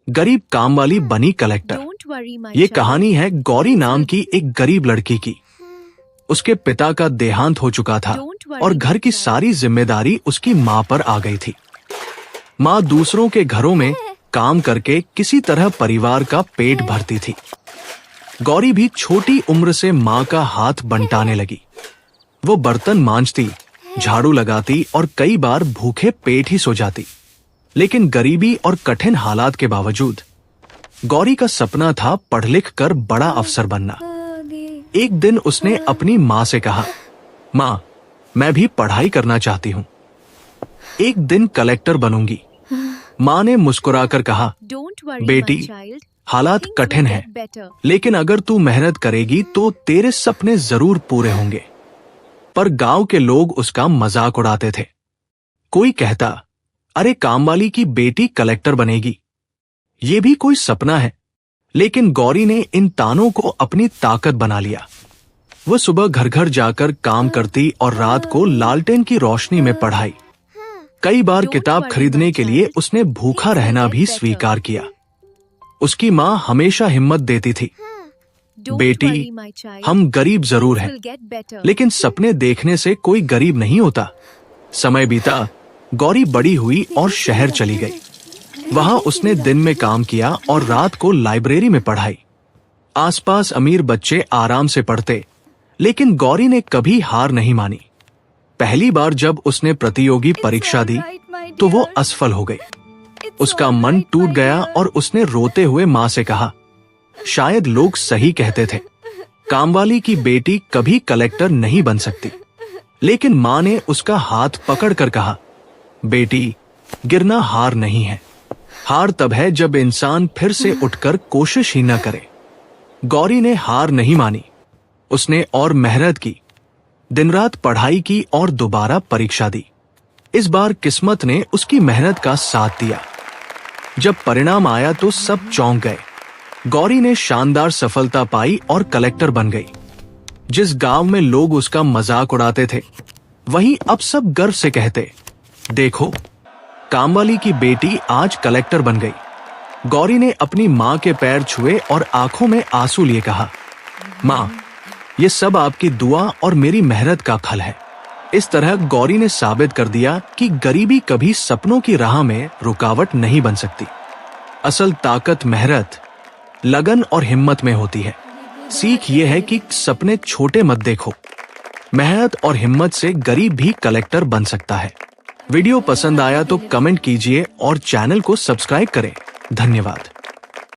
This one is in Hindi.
गरीब काम वाली बनी कलेक्टर। ये कहानी है गौरी नाम की एक गरीब लड़की की। उसके पिता का देहांत हो चुका था और घर की सारी जिम्मेदारी उसकी माँ पर आ गई थी। माँ दूसरों के घरों में काम करके किसी तरह परिवार का पेट भरती थी। गौरी भी छोटी उम्र से माँ का हाथ बंटाने लगी। वो बर्तन मांजती, झाड़ू लगाती और कई बार भूखे पेट ही सो जाती। लेकिन गरीबी और कठिन हालात के बावजूद गौरी का सपना था पढ़ लिख कर बड़ा अफसर बनना। एक दिन उसने अपनी माँ से कहा, माँ, मैं भी पढ़ाई करना चाहती हूँ। एक दिन कलेक्टर बनूंगी। माँ ने मुस्कुराकर कहा, बेटी, हालात कठिन हैं, लेकिन अगर तू मेहनत करेगी तो तेरे सपने जरूर पूरे होंगे। पर गांव के लोग उसका मजाक उड़ाते थे। कोई कहता, अरे कामवाली की बेटी कलेक्टर बनेगी, ये भी कोई सपना है। लेकिन गौरी ने इन तानों को अपनी ताकत बना लिया। वो सुबह घर घर जाकर काम करती और रात को लालटेन की रोशनी में पढ़ाई। कई बार किताब खरीदने के लिए उसने भूखा रहना भी स्वीकार किया। उसकी माँ हमेशा हिम्मत देती थी, बेटी, हम गरीब जरूर हैं, लेकिन सपने देखने से कोई गरीब नहीं होता। समय बीता, गौरी बड़ी हुई और शहर चली गई। वहां उसने दिन में काम किया और रात को लाइब्रेरी में पढ़ाई। आसपास अमीर बच्चे आराम से पढ़ते, लेकिन गौरी ने कभी हार नहीं मानी। पहली बार जब उसने प्रतियोगी परीक्षा दी तो वो असफल हो गई। उसका मन टूट गया और उसने रोते हुए माँ से कहा, शायद लोग सही कहते थे, कामवाली की बेटी कभी कलेक्टर नहीं बन सकती। लेकिन माँ ने उसका हाथ पकड़कर कहा, बेटी, गिरना हार नहीं है। हार तब है जब इंसान फिर से उठकर कोशिश ही न करे। गौरी ने हार नहीं मानी। उसने और मेहनत की, दिन रात पढ़ाई की और दोबारा परीक्षा दी। इस बार किस्मत ने उसकी मेहनत का साथ दिया। जब परिणाम आया तो सब चौंक गए। गौरी ने शानदार सफलता पाई और कलेक्टर बन गई। जिस गांव में लोग उसका मजाक उड़ाते थे, वहीं अब सब गर्व से कहते, देखो, कामवाली की बेटी आज कलेक्टर बन गई। गौरी ने अपनी माँ के पैर छुए और आंखों में आंसू लिए कहा, माँ, ये सब आपकी दुआ और मेरी मेहनत का फल है। इस तरह गौरी ने साबित कर दिया कि गरीबी कभी सपनों की राह में रुकावट नहीं बन सकती। असल ताकत मेहनत, लगन और हिम्मत में होती है। सीख ये है कि सपने छोटे मत देखो। मेहनत और हिम्मत से गरीब भी कलेक्टर बन सकता है। वीडियो पसंद आया तो कमेंट कीजिए और चैनल को सब्सक्राइब करें। धन्यवाद।